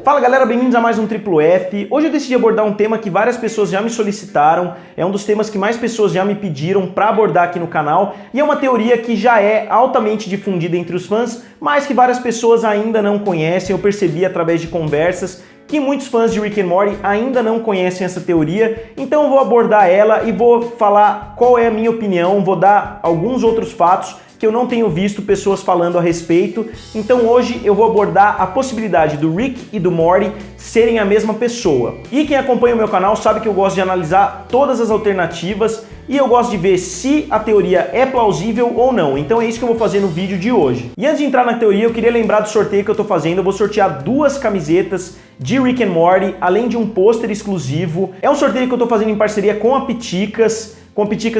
Fala galera, bem-vindos a mais um Triplo F. Hoje eu decidi abordar um tema que várias pessoas já me solicitaram, é um dos temas que mais pessoas já me pediram para abordar aqui no canal, e é uma teoria que já é altamente difundida entre os fãs, mas que várias pessoas ainda não conhecem. Eu percebi através de conversas que muitos fãs de Rick and Morty ainda não conhecem essa teoria, então eu vou abordar ela e vou falar qual é a minha opinião, vou dar alguns outros fatos que eu não tenho visto pessoas falando a respeito. Então hoje eu vou abordar a possibilidade do Rick e do Morty serem a mesma pessoa. E quem acompanha o meu canal sabe que eu gosto de analisar todas as alternativas e eu gosto de ver se a teoria é plausível ou não. Então é isso que eu vou fazer no vídeo de hoje. E antes de entrar na teoria, eu queria lembrar do sorteio que eu tô fazendo. Eu vou sortear 2 camisetas de Rick and Morty, além de um pôster exclusivo. É um sorteio que eu tô fazendo em parceria com a Piticas,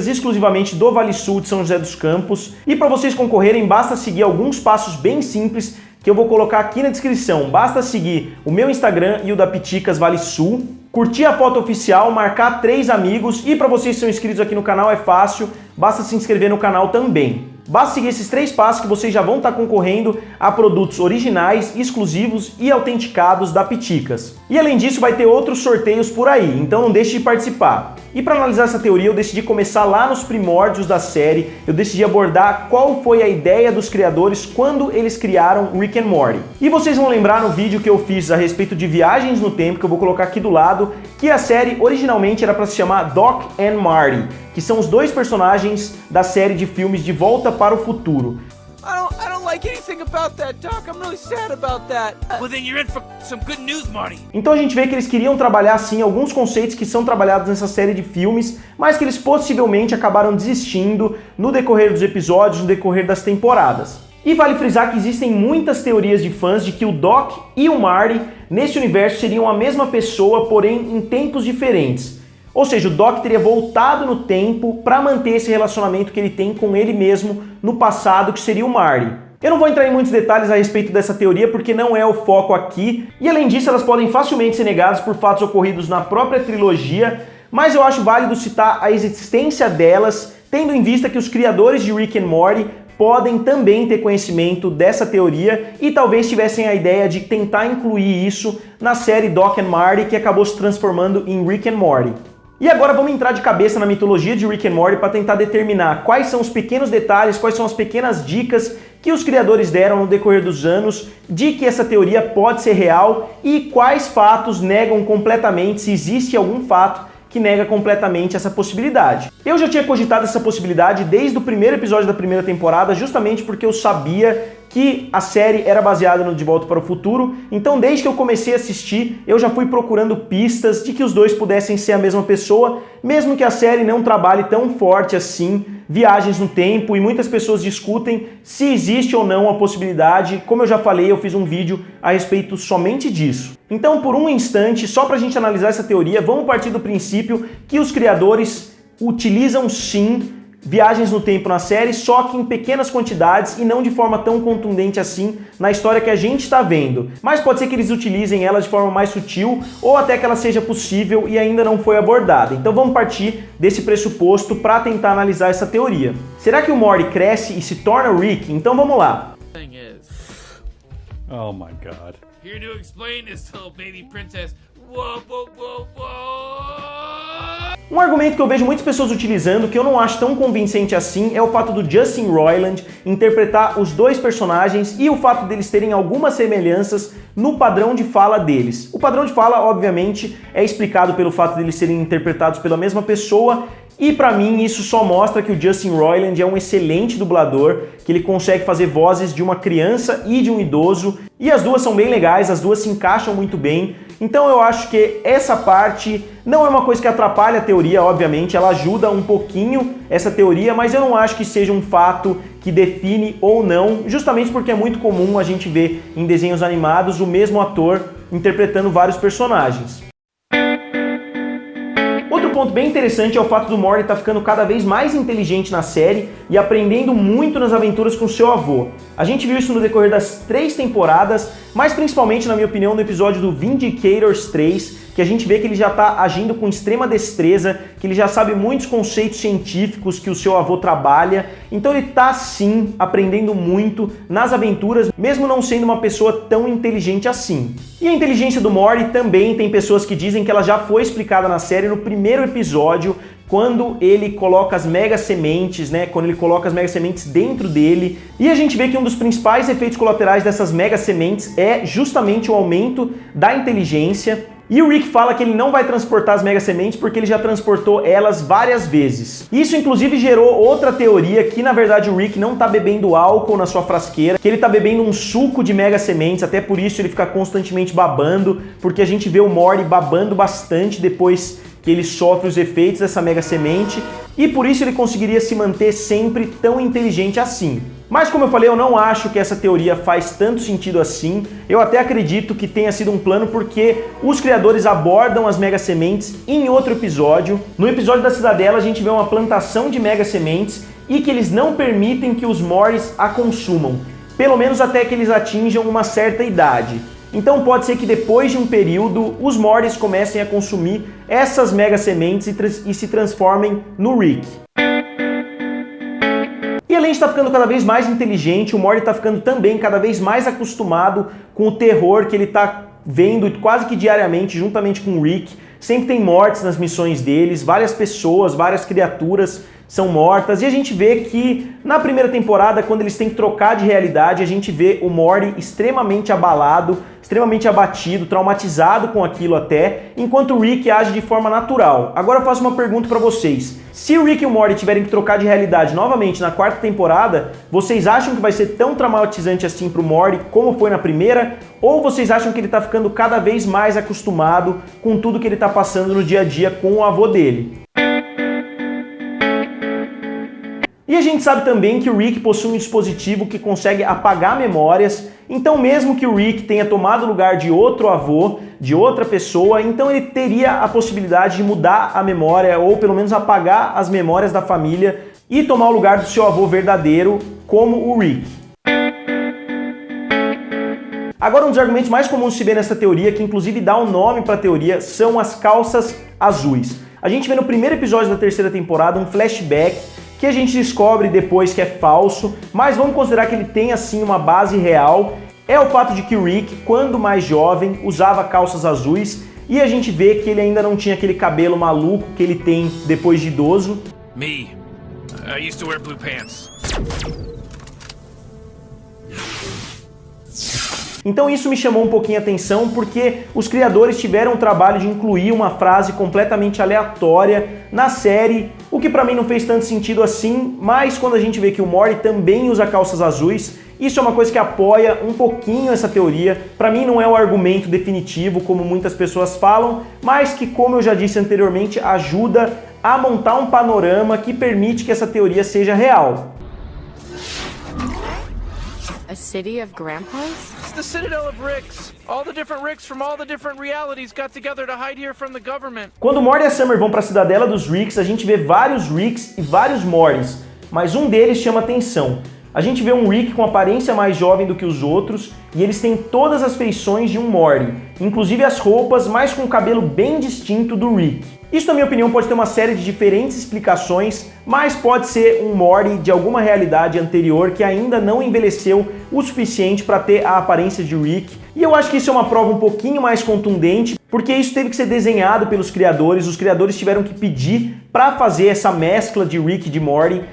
exclusivamente do Vale Sul de São José dos Campos. E para vocês concorrerem, basta seguir alguns passos bem simples que eu vou colocar aqui na descrição. Basta seguir o meu Instagram e o da Piticas Vale Sul, curtir a foto oficial, marcar 3 amigos, e para vocês que são inscritos aqui no canal é fácil, basta se inscrever no canal também. Basta seguir esses 3 passos que vocês já vão estar concorrendo a produtos originais, exclusivos e autenticados da Piticas. E além disso vai ter outros sorteios por aí, então não deixe de participar. E para analisar essa teoria eu decidi começar lá nos primórdios da série, eu decidi abordar qual foi a ideia dos criadores quando eles criaram Rick and Morty. E vocês vão lembrar no vídeo que eu fiz a respeito de viagens no tempo, que eu vou colocar aqui do lado, que a série originalmente era para se chamar Doc and Marty, que são os 2 personagens da série de filmes De Volta para o Futuro. I don't like anything about that, Doc. I'm really sad about that. Well, then you're in for some good news, Marty. Então a gente vê que eles queriam trabalhar sim alguns conceitos que são trabalhados nessa série de filmes, mas que eles possivelmente acabaram desistindo no decorrer dos episódios, no decorrer das temporadas. E vale frisar que existem muitas teorias de fãs de que o Doc e o Marty nesse universo seriam a mesma pessoa, porém em tempos diferentes. Ou seja, o Doc teria voltado no tempo para manter esse relacionamento que ele tem com ele mesmo no passado, que seria o Marty. Eu não vou entrar em muitos detalhes a respeito dessa teoria porque não é o foco aqui, e além disso elas podem facilmente ser negadas por fatos ocorridos na própria trilogia, mas eu acho válido citar a existência delas, tendo em vista que os criadores de Rick and Morty podem também ter conhecimento dessa teoria e talvez tivessem a ideia de tentar incluir isso na série Doc and Marty, que acabou se transformando em Rick and Morty. E agora vamos entrar de cabeça na mitologia de Rick and Morty para tentar determinar quais são os pequenos detalhes, quais são as pequenas dicas que os criadores deram no decorrer dos anos de que essa teoria pode ser real e quais fatos negam completamente, se existe algum fato que nega completamente essa possibilidade. Eu já tinha cogitado essa possibilidade desde o primeiro episódio da primeira temporada, justamente porque eu sabia que a série era baseada no De Volta para o Futuro, então desde que eu comecei a assistir, eu já fui procurando pistas de que os 2 pudessem ser a mesma pessoa, mesmo que a série não trabalhe tão forte assim viagens no tempo, e muitas pessoas discutem se existe ou não a possibilidade. Como eu já falei, eu fiz um vídeo a respeito somente disso. Então, por um instante, só para a gente analisar essa teoria, vamos partir do princípio que os criadores utilizam sim viagens no tempo na série, só que em pequenas quantidades e não de forma tão contundente assim na história que a gente está vendo. Mas pode ser que eles utilizem ela de forma mais sutil ou até que ela seja possível e ainda não foi abordada. Então vamos partir desse pressuposto para tentar analisar essa teoria. Será que o Morty cresce e se torna o Rick? Então vamos lá. Oh my God. Here to explain this little baby princess. Whoa, whoa, whoa, whoa. Um argumento que eu vejo muitas pessoas utilizando, que eu não acho tão convincente assim, é o fato do Justin Roiland interpretar os 2 personagens e o fato deles terem algumas semelhanças no padrão de fala deles. O padrão de fala, obviamente, é explicado pelo fato deles serem interpretados pela mesma pessoa, e pra mim isso só mostra que o Justin Roiland é um excelente dublador, que ele consegue fazer vozes de uma criança e de um idoso, e as 2 são bem legais, as 2 se encaixam muito bem. Então eu acho que essa parte não é uma coisa que atrapalha a teoria, obviamente, ela ajuda um pouquinho essa teoria, mas eu não acho que seja um fato que define ou não, justamente porque é muito comum a gente ver em desenhos animados o mesmo ator interpretando vários personagens. Outro ponto ponto bem interessante é o fato do Morty estar ficando cada vez mais inteligente na série e aprendendo muito nas aventuras com seu avô. A gente viu isso no decorrer das 3 temporadas, mas principalmente, na minha opinião, no episódio do Vindicators 3, que a gente vê que ele já está agindo com extrema destreza, que ele já sabe muitos conceitos científicos que o seu avô trabalha, então ele está sim aprendendo muito nas aventuras, mesmo não sendo uma pessoa tão inteligente assim. E a inteligência do Morty também tem pessoas que dizem que ela já foi explicada na série no primeiro episódio, quando ele coloca as mega sementes, né? Quando ele coloca as mega sementes dentro dele. E a gente vê que um dos principais efeitos colaterais dessas mega sementes é justamente o aumento da inteligência. E o Rick fala que ele não vai transportar as mega sementes porque ele já transportou elas várias vezes. Isso inclusive gerou outra teoria que na verdade o Rick não tá bebendo álcool na sua frasqueira, que ele tá bebendo um suco de mega sementes, até por isso ele fica constantemente babando, porque a gente vê o Morty babando bastante depois que ele sofre os efeitos dessa mega semente, e por isso ele conseguiria se manter sempre tão inteligente assim. Mas como eu falei, eu não acho que essa teoria faz tanto sentido assim. Eu até acredito que tenha sido um plano porque os criadores abordam as mega sementes em outro episódio. No episódio da Cidadela a gente vê uma plantação de mega sementes e que eles não permitem que os Mortys a consumam, pelo menos até que eles atinjam uma certa idade. Então pode ser que depois de um período os Mortys comecem a consumir essas mega sementes e se transformem no Rick. E além de estar ficando cada vez mais inteligente, o Morty está ficando também cada vez mais acostumado com o terror que ele está vendo quase que diariamente juntamente com o Rick. Sempre tem mortes nas missões deles, várias pessoas, várias criaturas são mortas, e a gente vê que na primeira temporada, quando eles têm que trocar de realidade, a gente vê o Morty extremamente abalado, extremamente abatido, traumatizado com aquilo até, enquanto o Rick age de forma natural. Agora eu faço uma pergunta pra vocês. Se o Rick e o Morty tiverem que trocar de realidade novamente na 4ª temporada, vocês acham que vai ser tão traumatizante assim pro Morty como foi na primeira? Ou vocês acham que ele tá ficando cada vez mais acostumado com tudo que ele tá passando no dia a dia com o avô dele? E a gente sabe também que o Rick possui um dispositivo que consegue apagar memórias, então mesmo que o Rick tenha tomado o lugar de outro avô, de outra pessoa, então ele teria a possibilidade de mudar a memória, ou pelo menos apagar as memórias da família e tomar o lugar do seu avô verdadeiro, como o Rick. Agora, um dos argumentos mais comuns de se ver nessa teoria, que inclusive dá um nome para a teoria, são as calças azuis. A gente vê no primeiro episódio da 3ª temporada um flashback que a gente descobre depois que é falso, mas vamos considerar que ele tem assim uma base real. É o fato de que o Rick, quando mais jovem, usava calças azuis, e a gente vê que ele ainda não tinha aquele cabelo maluco que ele tem depois de idoso. Me. I used to wear blue pants. Então isso me chamou um pouquinho a atenção porque os criadores tiveram o trabalho de incluir uma frase completamente aleatória na série, o que pra mim não fez tanto sentido assim, mas quando a gente vê que o Morty também usa calças azuis, isso é uma coisa que apoia um pouquinho essa teoria. Pra mim não é um argumento definitivo, como muitas pessoas falam, mas que, como eu já disse anteriormente, ajuda a montar um panorama que permite que essa teoria seja real. A city of grandpas? It's the Citadel of Ricks. All the different Ricks from all the different realities got together to hide here from the government. Quando o Morty e a Summer vão para a Cidadela dos Ricks, a gente vê vários Ricks e vários Mortys, mas um deles chama atenção. A gente vê um Rick com aparência mais jovem do que os outros e eles têm todas as feições de um Morty, inclusive as roupas, mas com o cabelo bem distinto do Rick. Isso, na minha opinião, pode ter uma série de diferentes explicações, mas pode ser um Morty de alguma realidade anterior que ainda não envelheceu o suficiente para ter a aparência de Rick. E eu acho que isso é uma prova um pouquinho mais contundente, porque isso teve que ser desenhado pelos criadores, os criadores tiveram que pedir para fazer essa mescla de Rick e de Morty.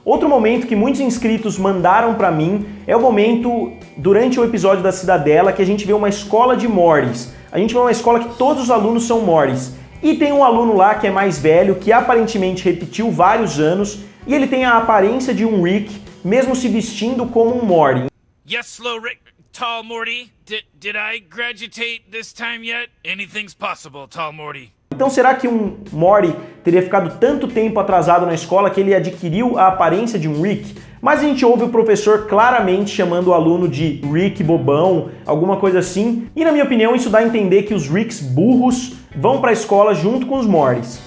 Outro momento que muitos inscritos mandaram pra mim é o momento durante o episódio da Cidadela que a gente vê uma escola de Mortys. A gente vê uma escola que todos os alunos são Mortys. E tem um aluno lá que é mais velho, que aparentemente repetiu vários anos, e ele tem a aparência de um Rick, mesmo se vestindo como um Morty. Yes, slow Rick. Tall Morty. Did I graduate this time yet? Anything's possible, Tall Morty. Então será que um Morty teria ficado tanto tempo atrasado na escola que ele adquiriu a aparência de um Rick? Mas a gente ouve o professor claramente chamando o aluno de Rick bobão, alguma coisa assim. E na minha opinião isso dá a entender que os Ricks burros vão para a escola junto com os Mortys.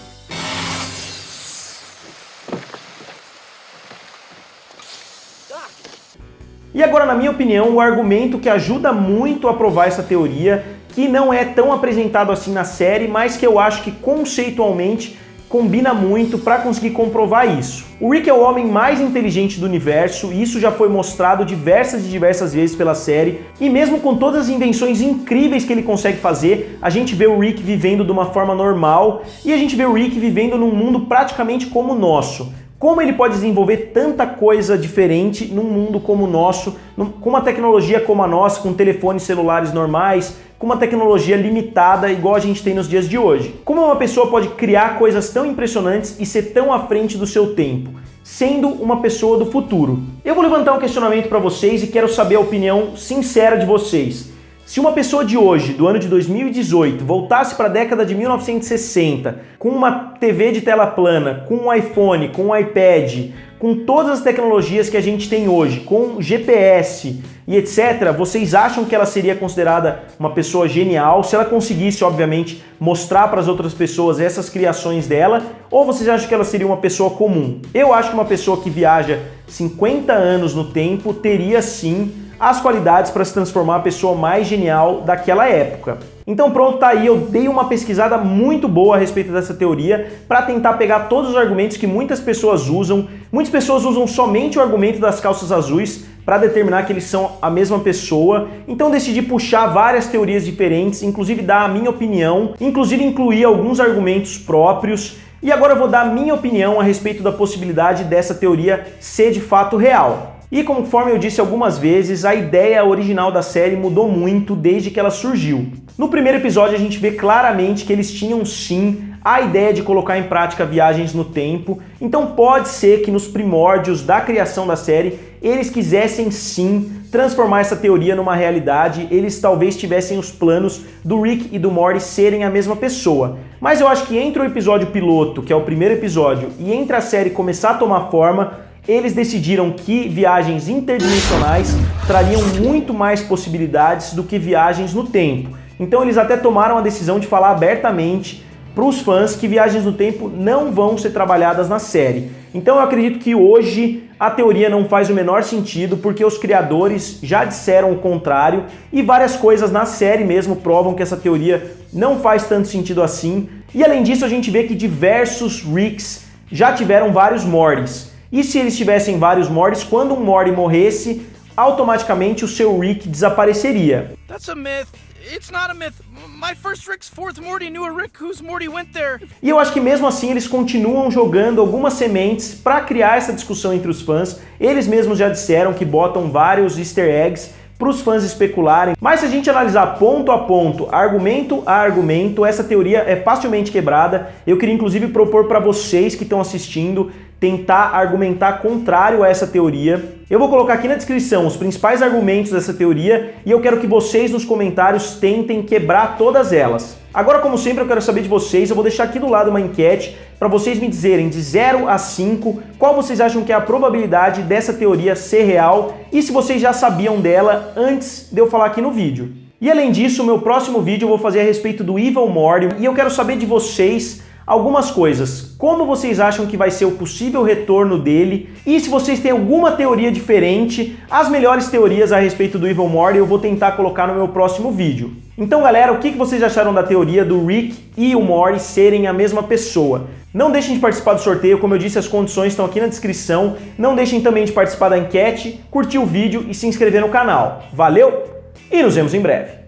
E agora, na minha opinião, o argumento que ajuda muito a provar essa teoria, que não é tão apresentado assim na série, mas que eu acho que conceitualmente combina muito para conseguir comprovar isso. O Rick é o homem mais inteligente do universo, e isso já foi mostrado diversas vezes pela série, e mesmo com todas as invenções incríveis que ele consegue fazer, a gente vê o Rick vivendo de uma forma normal, e a gente vê o Rick vivendo num mundo praticamente como o nosso. Como ele pode desenvolver tanta coisa diferente num mundo como o nosso, com uma tecnologia como a nossa, com telefones celulares normais, com uma tecnologia limitada igual a gente tem nos dias de hoje? Como uma pessoa pode criar coisas tão impressionantes e ser tão à frente do seu tempo, sendo uma pessoa do futuro? Eu vou levantar um questionamento para vocês e quero saber a opinião sincera de vocês. Se uma pessoa de hoje, do ano de 2018, voltasse para a década de 1960, com uma TV de tela plana, com um iPhone, com um iPad, com todas as tecnologias que a gente tem hoje, com GPS e etc., vocês acham que ela seria considerada uma pessoa genial, se ela conseguisse, obviamente, mostrar para as outras pessoas essas criações dela, ou vocês acham que ela seria uma pessoa comum? Eu acho que uma pessoa que viaja 50 anos no tempo teria sim as qualidades para se transformar a pessoa mais genial daquela época. Então pronto, tá aí, eu dei uma pesquisada muito boa a respeito dessa teoria para tentar pegar todos os argumentos que muitas pessoas usam. Muitas pessoas usam somente o argumento das calças azuis para determinar que eles são a mesma pessoa. Então decidi puxar várias teorias diferentes, inclusive dar a minha opinião, inclusive incluir alguns argumentos próprios. E agora eu vou dar a minha opinião a respeito da possibilidade dessa teoria ser de fato real. E conforme eu disse algumas vezes, a ideia original da série mudou muito desde que ela surgiu. No primeiro episódio a gente vê claramente que eles tinham sim a ideia de colocar em prática viagens no tempo, então pode ser que nos primórdios da criação da série eles quisessem sim transformar essa teoria numa realidade, eles talvez tivessem os planos do Rick e do Morty serem a mesma pessoa. Mas eu acho que entre o episódio piloto, que é o primeiro episódio, e entre a série começar a tomar forma, eles decidiram que viagens interdimensionais trariam muito mais possibilidades do que viagens no tempo. Então eles até tomaram a decisão de falar abertamente para os fãs que viagens no tempo não vão ser trabalhadas na série. Então eu acredito que hoje a teoria não faz o menor sentido, porque os criadores já disseram o contrário e várias coisas na série mesmo provam que essa teoria não faz tanto sentido assim. E além disso a gente vê que diversos Ricks já tiveram vários Mortys. E se eles tivessem vários Mortys, quando um Morty morresse, automaticamente o seu Rick desapareceria. That's a myth. It's not a myth. My first Rick's fourth Morty knew a Rick whose Morty went there. E eu acho que mesmo assim eles continuam jogando algumas sementes para criar essa discussão entre os fãs. Eles mesmos já disseram que botam vários easter eggs para os fãs especularem, mas se a gente analisar ponto a ponto, argumento a argumento, essa teoria é facilmente quebrada. Eu queria inclusive propor para vocês que estão assistindo tentar argumentar contrário a essa teoria. Eu vou colocar aqui na descrição os principais argumentos dessa teoria e eu quero que vocês nos comentários tentem quebrar todas elas. Agora, como sempre, eu quero saber de vocês, eu vou deixar aqui do lado uma enquete para vocês me dizerem de 0 a 5 qual vocês acham que é a probabilidade dessa teoria ser real e se vocês já sabiam dela antes de eu falar aqui no vídeo. E além disso, o meu próximo vídeo eu vou fazer a respeito do Evil Morty e eu quero saber de vocês algumas coisas. Como vocês acham que vai ser o possível retorno dele? E se vocês têm alguma teoria diferente, as melhores teorias a respeito do Evil Morty eu vou tentar colocar no meu próximo vídeo. Então galera, o que vocês acharam da teoria do Rick e o Morty serem a mesma pessoa? Não deixem de participar do sorteio, como eu disse, as condições estão aqui na descrição. Não deixem também de participar da enquete, curtir o vídeo e se inscrever no canal. Valeu e nos vemos em breve!